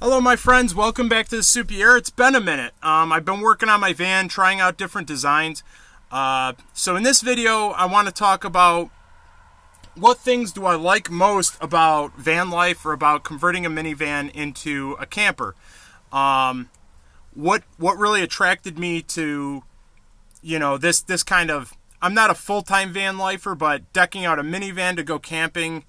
Hello, my friends. Welcome back to the Soupier. It's been a minute. I've been working on my van, trying out different designs. So in this video, I want to talk about what things do I like most about van life or about converting a minivan into a camper. What really attracted me to, this kind of, I'm not a full-time van lifer, but decking out a minivan to go camping.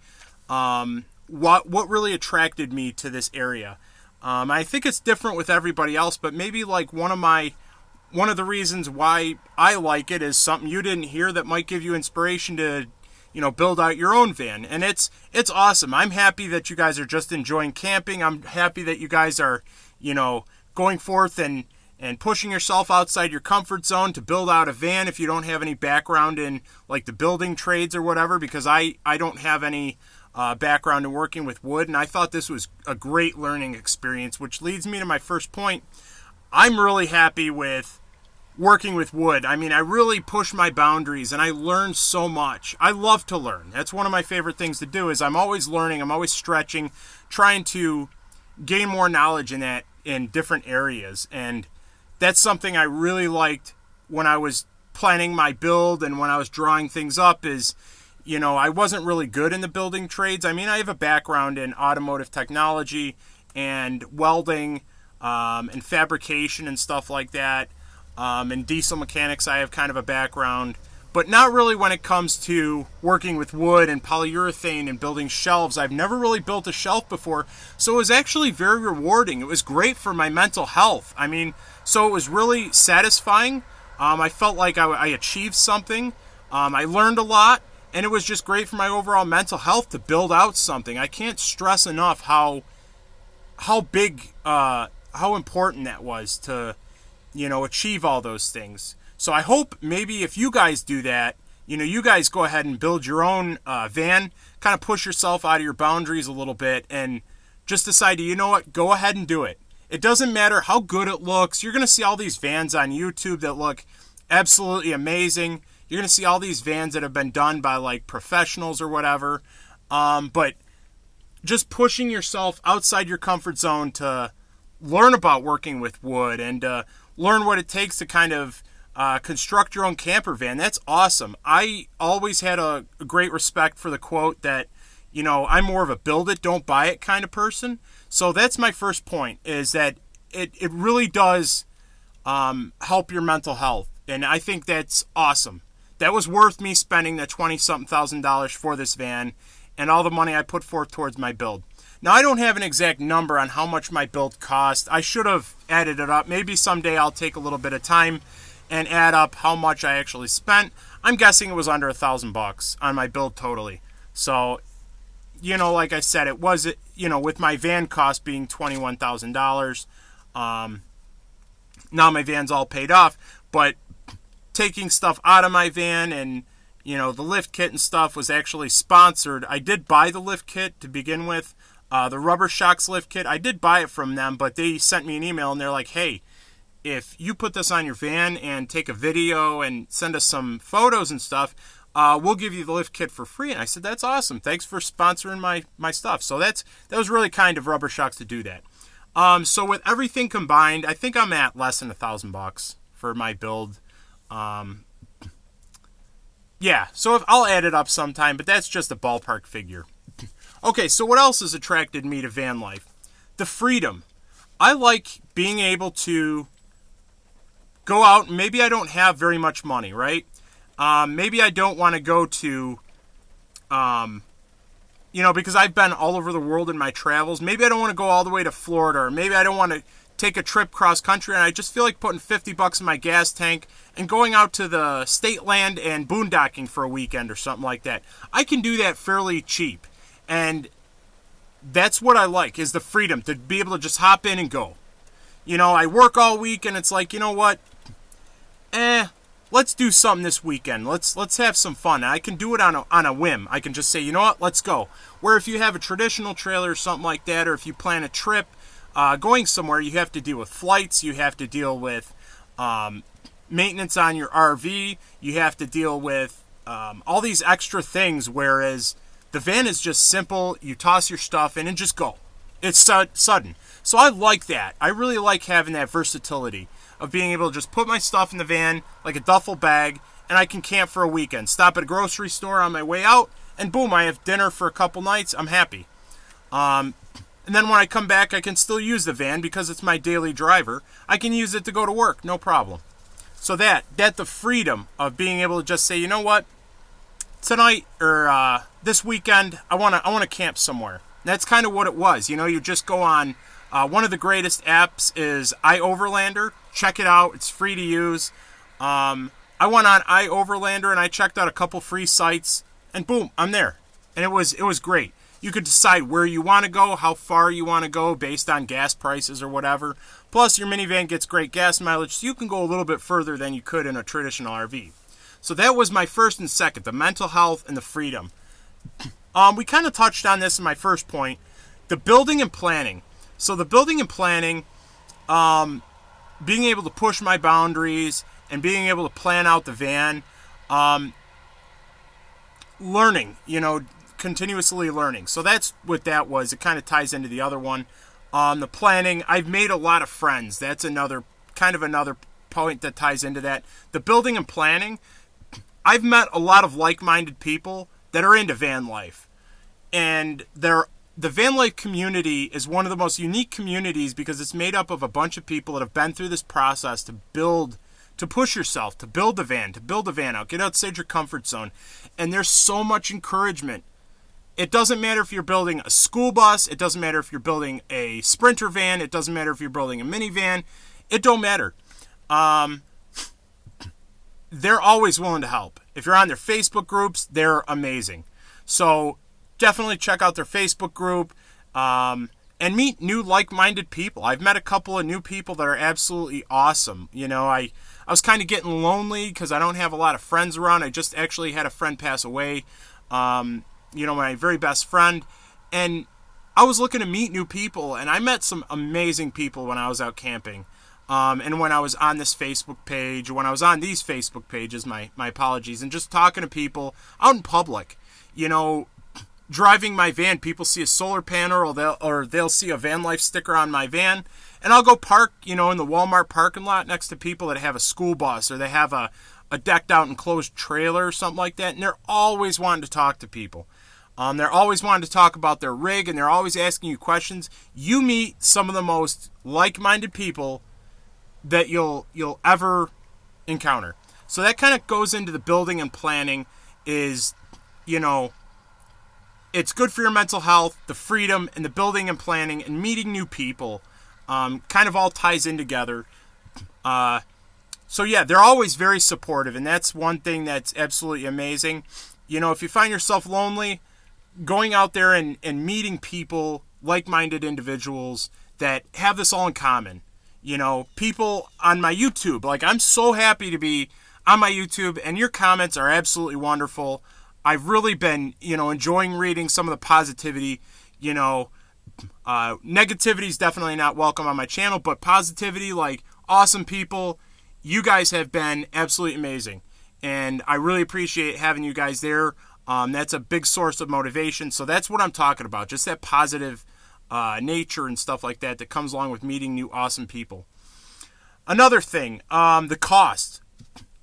What really attracted me to this area? I think it's different with everybody else, but maybe like one of the reasons why I like it is something you didn't hear that might give you inspiration to, build out your own van. And it's awesome. I'm happy that you guys are just enjoying camping. I'm happy that you guys are, going forth and pushing yourself outside your comfort zone to build out a van if you don't have any background in like the building trades or whatever, because I don't have any background in working with wood, and I thought this was a great learning experience, which leads me to my first point. I'm really happy with working with wood. I mean, I really push my boundaries, and I learn so much. I love to learn. That's one of my favorite things to do, is I'm always learning, I'm always stretching, trying to gain more knowledge in different areas, and that's something I really liked when I was planning my build and when I was drawing things up is, I wasn't really good in the building trades. I mean, I have a background in automotive technology and welding and fabrication and stuff like that. And diesel mechanics, I have kind of a background. But not really when it comes to working with wood and polyurethane and building shelves. I've never really built a shelf before. So it was actually very rewarding. It was great for my mental health. I mean, so it was really satisfying. I felt like I achieved something. I learned a lot. And it was just great for my overall mental health to build out something. I can't stress enough how big, how important that was to, achieve all those things. So I hope maybe if you guys do that, you guys go ahead and build your own van, kind of push yourself out of your boundaries a little bit and just decide to, go ahead and do it. It doesn't matter how good it looks. You're going to see all these vans on YouTube that look absolutely amazing. You're going to see all these vans that have been done by like professionals or whatever. But just pushing yourself outside your comfort zone to learn about working with wood and learn what it takes to kind of construct your own camper van. That's awesome. I always had a great respect for the quote that, I'm more of a build it, don't buy it kind of person. So that's my first point, is that it really does help your mental health. And I think that's awesome. That was worth me spending the $20-something thousand for this van and all the money I put forth towards my build. Now, I don't have an exact number on how much my build cost. I should have added it up. Maybe someday I'll take a little bit of time and add up how much I actually spent. I'm guessing it was under $1,000 on my build totally. So, like I said, it was, with my van cost being $21,000. Now my van's all paid off, but taking stuff out of my van and, the lift kit and stuff was actually sponsored. I did buy the lift kit to begin with. The Rubber Shocks lift kit, I did buy it from them, but they sent me an email and they're like, hey, if you put this on your van and take a video and send us some photos and stuff, we'll give you the lift kit for free. And I said, that's awesome. Thanks for sponsoring my stuff. So that was really kind of Rubber Shocks to do that. So with everything combined, I think I'm at less than $1,000 for my build. Yeah, so I'll add it up sometime, but that's just a ballpark figure. Okay, so what else has attracted me to van life? The freedom. I like being able to go out, and maybe I don't have very much money, right? Maybe I don't want to go to, because I've been all over the world in my travels. Maybe I don't want to go all the way to Florida, or maybe I don't want to take a trip cross country, and I just feel like putting $50 in my gas tank and going out to the state land and boondocking for a weekend or something like that. I can do that fairly cheap, and that's what I like, is the freedom to be able to just hop in and go. I work all week, and it's like, what? Let's do something this weekend. Let's have some fun. And I can do it on a whim. I can just say, let's go. Where if you have a traditional trailer or something like that, or if you plan a trip, going somewhere, you have to deal with flights, you have to deal with maintenance on your RV, you have to deal with all these extra things, whereas the van is just simple. You toss your stuff in and just go. It's sudden. So I like that. I really like having that versatility of being able to just put my stuff in the van like a duffel bag, and I can camp for a weekend. Stop at a grocery store on my way out, and boom, I have dinner for a couple nights. I'm happy. And then when I come back, I can still use the van because it's my daily driver. I can use it to go to work, no problem. So that the freedom of being able to just say, you know what, tonight or this weekend, I wanna camp somewhere. That's kind of what it was. You know, you just go on. One of the greatest apps is iOverlander. Check it out. It's free to use. I went on iOverlander and I checked out a couple free sites, and boom, I'm there. And it was great. You could decide where you want to go, how far you want to go based on gas prices or whatever. Plus, your minivan gets great gas mileage, so you can go a little bit further than you could in a traditional RV. So that was my first and second, the mental health and the freedom. We kind of touched on this in my first point, the building and planning. So the building and planning, being able to push my boundaries and being able to plan out the van, learning, continuously learning. So that's what that was. It kind of ties into the other one. The planning, I've made a lot of friends. That's another point that ties into that. The building and planning, I've met a lot of like-minded people that are into van life. And the van life community is one of the most unique communities because it's made up of a bunch of people that have been through this process to push yourself, to build the van out, get outside your comfort zone. And there's so much encouragement. It doesn't matter if you're building a school bus. It doesn't matter if you're building a Sprinter van. It doesn't matter if you're building a minivan. It don't matter. They're always willing to help. If you're on their Facebook groups, they're amazing. So definitely check out their Facebook group and meet new like-minded people. I've met a couple of new people that are absolutely awesome. I was kind of getting lonely because I don't have a lot of friends around. I just actually had a friend pass away. My very best friend, and I was looking to meet new people, and I met some amazing people when I was out camping, and when I was on this Facebook page, when I was on these Facebook pages, my apologies, and just talking to people out in public, driving my van, people see a solar panel, or they'll see a Van Life sticker on my van, and I'll go park, in the Walmart parking lot next to people that have a school bus, or they have a decked out enclosed trailer or something like that, and they're always wanting to talk to people. They're always wanting to talk about their rig, and they're always asking you questions. You meet some of the most like-minded people that you'll ever encounter. So that kind of goes into the building and planning is, it's good for your mental health, the freedom, and the building and planning, and meeting new people kind of all ties in together. So yeah, they're always very supportive, and that's one thing that's absolutely amazing. If you find yourself lonely, going out there and meeting people, like-minded individuals that have this all in common. People on my YouTube, like I'm so happy to be on my YouTube, and your comments are absolutely wonderful. I've really been, enjoying reading some of the positivity. Negativity is definitely not welcome on my channel, but positivity, like awesome people, you guys have been absolutely amazing. And I really appreciate having you guys there. That's a big source of motivation. So that's what I'm talking about. Just that positive nature and stuff like that comes along with meeting new awesome people. Another thing, the cost.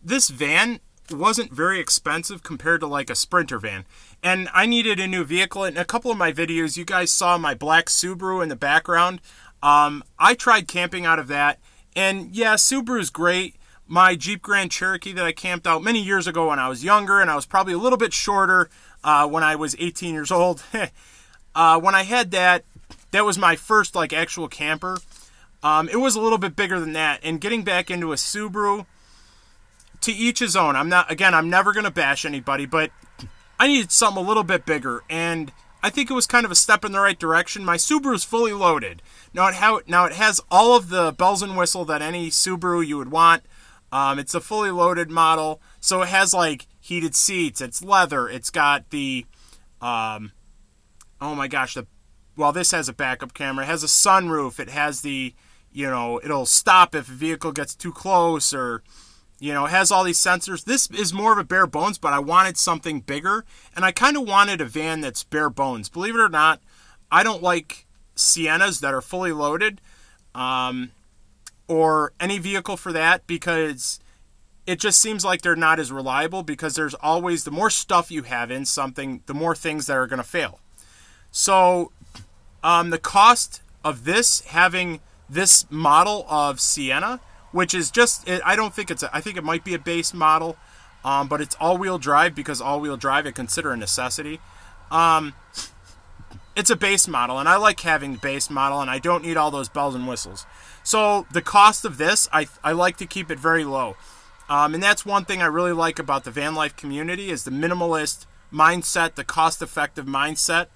This van wasn't very expensive compared to like a Sprinter van. And I needed a new vehicle. In a couple of my videos, you guys saw my black Subaru in the background. I tried camping out of that. And yeah, Subaru's great. My Jeep Grand Cherokee that I camped out many years ago when I was younger, and I was probably a little bit shorter when I was 18 years old. When I had that was my first like actual camper. It was a little bit bigger than that. And getting back into a Subaru, to each his own. I'm never going to bash anybody, but I needed something a little bit bigger. And I think it was kind of a step in the right direction. My Subaru is fully loaded. Now it has all of the bells and whistles that any Subaru you would want. It's a fully loaded model, so it has like heated seats, it's leather, it's got the, this has a backup camera, it has a sunroof, it has the, it'll stop if a vehicle gets too close, or, it has all these sensors. This is more of a bare bones, but I wanted something bigger, and I kind of wanted a van that's bare bones. Believe it or not, I don't like Siennas that are fully loaded, or any vehicle for that, because it just seems like they're not as reliable, because there's always, the more stuff you have in something, the more things that are going to fail. So the cost of this, having this model of Sienna, which is just, I don't think it's, I think it might be a base model, but it's all-wheel drive, because all-wheel drive I consider a necessity. It's a base model, and I like having the base model, and I don't need all those bells and whistles. So the cost of this, I like to keep it very low. And that's one thing I really like about the van life community, is the minimalist mindset, the cost-effective mindset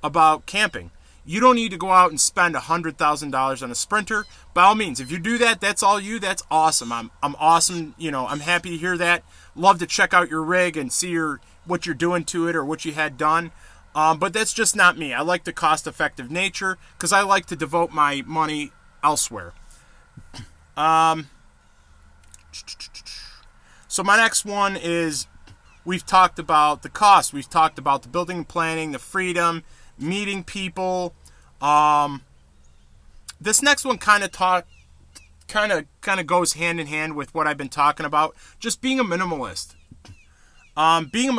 about camping. You don't need to go out and spend $100,000 on a Sprinter. By all means, if you do that, that's all you. That's awesome. I'm awesome. You know, I'm happy to hear that. Love to check out your rig and see what you're doing to it or what you had done. But that's just not me. I like the cost-effective nature, because I like to devote my money elsewhere. So my next one is, we've talked about the cost. We've talked about the building and planning, the freedom, meeting people. This next one kind of goes hand in hand with what I've been talking about. Just being a minimalist. Being a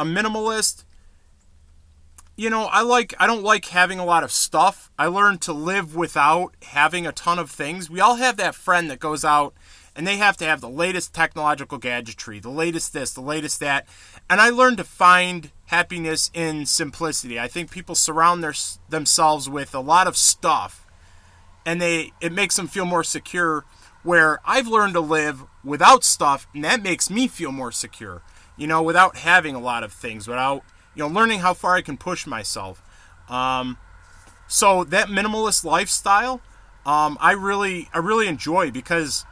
minimalist, you know, I don't like having a lot of stuff. I learned to live without having a ton of things. We all have that friend that goes out and they have to have the latest technological gadgetry, the latest this, the latest that. And I learned to find happiness in simplicity. I think people surround themselves with a lot of stuff, and it makes them feel more secure, where I've learned to live without stuff, and that makes me feel more secure. You know, without having a lot of things, without, you know, learning how far I can push myself. So that minimalist lifestyle, I really enjoy, because,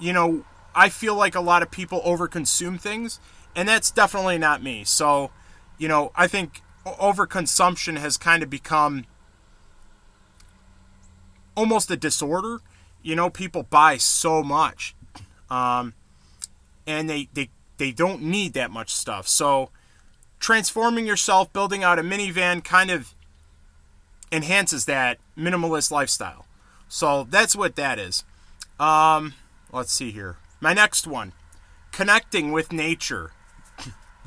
you know, I feel like a lot of people overconsume things, and that's definitely not me. So, you know, I think overconsumption has kind of become almost a disorder. You know, people buy so much, and they don't need that much stuff. So transforming yourself, building out a minivan, kind of enhances that minimalist lifestyle. So that's what that is. Let's see here. My next one, connecting with nature.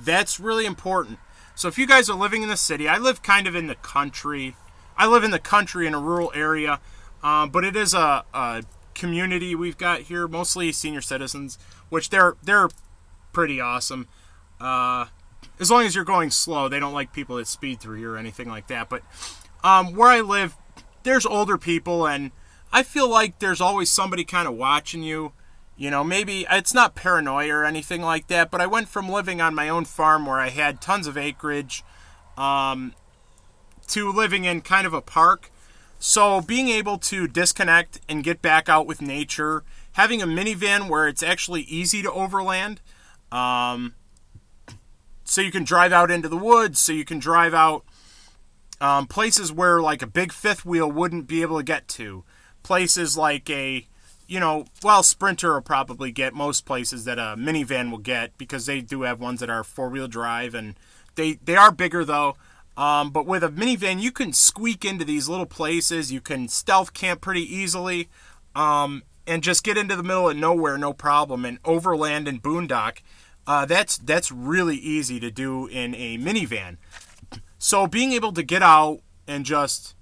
That's really important. So if you guys are living in the city, I live kind of in the country. I live in the country in a rural area, but it is a community we've got here, mostly senior citizens, which they're pretty awesome. As long as you're going slow, they don't like people that speed through you or anything like that. But where I live, there's older people, and I feel like there's always somebody kind of watching you. You know, maybe it's not paranoia or anything like that, but I went from living on my own farm where I had tons of acreage to living in kind of a park. So being able to disconnect and get back out with nature, having a minivan where it's actually easy to overland, so you can drive out into the woods, so you can drive out places where like a big fifth wheel wouldn't be able to get to. Places like Sprinter will probably get most places that a minivan will get, because they do have ones that are four-wheel drive, and they are bigger though. But with a minivan, you can squeak into these little places. You can stealth camp pretty easily, and just get into the middle of nowhere, no problem, and overland and boondock. That's really easy to do in a minivan. So being able to get out and just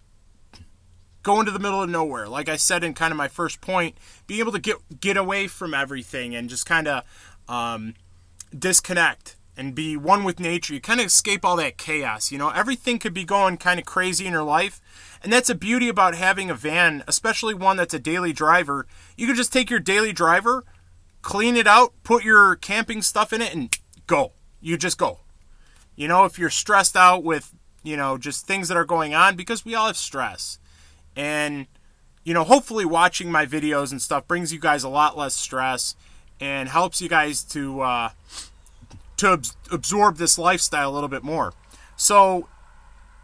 go into the middle of nowhere, like I said in kind of my first point, being able to get away from everything and just kind of disconnect and be one with nature. You kind of escape all that chaos. You know, everything could be going kind of crazy in your life, and that's the beauty about having a van, especially one that's a daily driver. You can just take your daily driver, clean it out, put your camping stuff in it, and go. You just go. You know, if you're stressed out with, you know, just things that are going on, because we all have stress. And, you know, hopefully watching my videos and stuff brings you guys a lot less stress and helps you guys to absorb this lifestyle a little bit more. So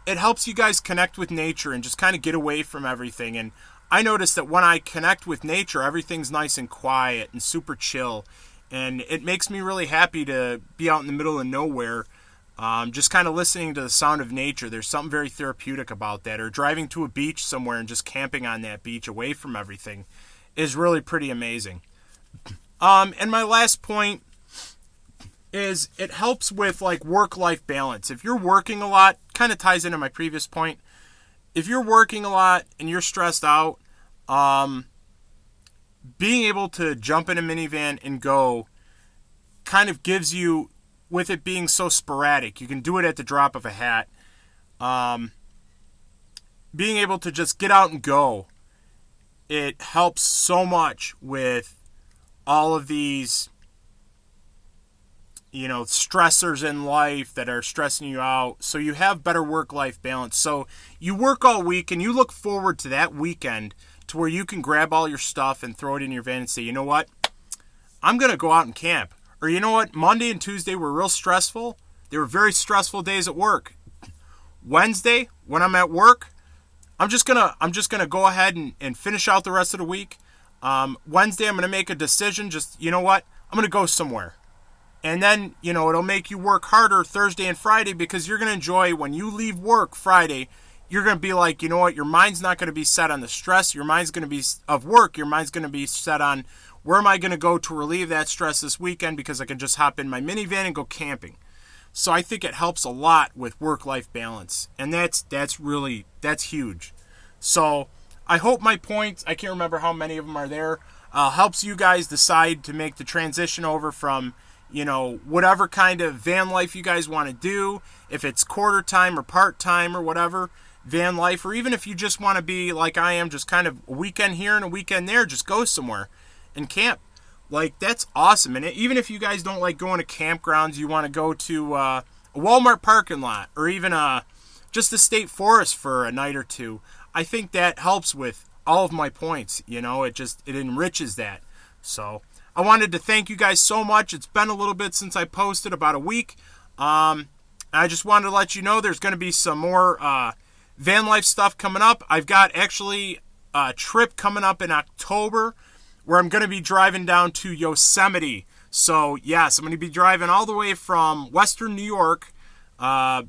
it helps you guys connect with nature and just kind of get away from everything. And I notice that when I connect with nature, everything's nice and quiet and super chill. And it makes me really happy to be out in the middle of nowhere, Just kind of listening to the sound of nature. There's something very therapeutic about that. Or driving to a beach somewhere and just camping on that beach away from everything is really pretty amazing. And my last point is it helps with like work-life balance. If you're working a lot, kind of ties into my previous point. If you're working a lot and you're stressed out, being able to jump in a minivan and go kind of gives you, with it being so sporadic, you can do it at the drop of a hat. Being able to just get out and go, it helps so much with all of these, stressors in life that are stressing you out. So you have better work-life balance. So you work all week and you look forward to that weekend to where you can grab all your stuff and throw it in your van and say, you know what? I'm going to go out and camp. Or you know what? Monday and Tuesday were real stressful. They were very stressful days at work. Wednesday, when I'm at work, I'm just gonna go ahead and finish out the rest of the week. Wednesday, I'm gonna make a decision. Just, you know what? I'm gonna go somewhere. And then, it'll make you work harder Thursday and Friday, because you're gonna enjoy when you leave work Friday. You're gonna be like, you know what? Your mind's not gonna be set on the stress. Your mind's gonna be of work. Your mind's gonna be set on, where am I gonna go to relieve that stress this weekend, because I can just hop in my minivan and go camping. So I think it helps a lot with work-life balance, and that's huge. So I hope my points, I can't remember how many of them are there, helps you guys decide to make the transition over from, whatever kind of van life you guys want to do, if it's quarter time or part time or whatever, van life, or even if you just want to be like I am, just kind of a weekend here and a weekend there, just go somewhere and camp. Like, that's awesome. And even if you guys don't like going to campgrounds, you want to go to a Walmart parking lot, or even just a state forest for a night or two, I think that helps with all of my points. It enriches that. So I wanted to thank you guys so much. It's been a little bit since I posted, about a week. I just wanted to let you know there's going to be some more van life stuff coming up. I've got actually a trip coming up in October where I'm going to be driving down to Yosemite. So, yes, I'm going to be driving all the way from western New York, that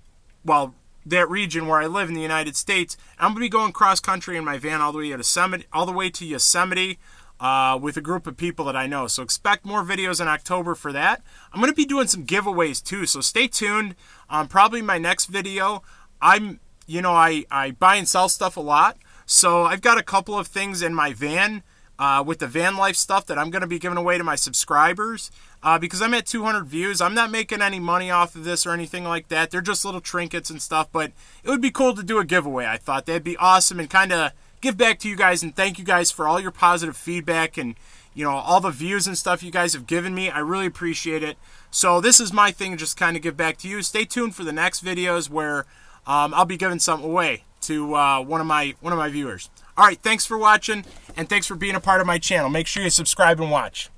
region where I live in the United States. I'm going to be going cross-country in my van all the way to Yosemite with a group of people that I know. So expect more videos in October for that. I'm going to be doing some giveaways, too, so stay tuned. Probably my next video, I buy and sell stuff a lot. So I've got a couple of things in my van, with the van life stuff, that I'm going to be giving away to my subscribers, because I'm at 200 views. I'm not making any money off of this or anything like that. They're just little trinkets and stuff, but it would be cool to do a giveaway. I thought that'd be awesome, and kind of give back to you guys and thank you guys for all your positive feedback and all the views and stuff you guys have given me. I really appreciate it. So this is my thing, just kind of give back to you. Stay tuned for the next videos where I'll be giving something away to one of my viewers. All right, thanks for watching, and thanks for being a part of my channel. Make sure you subscribe and watch.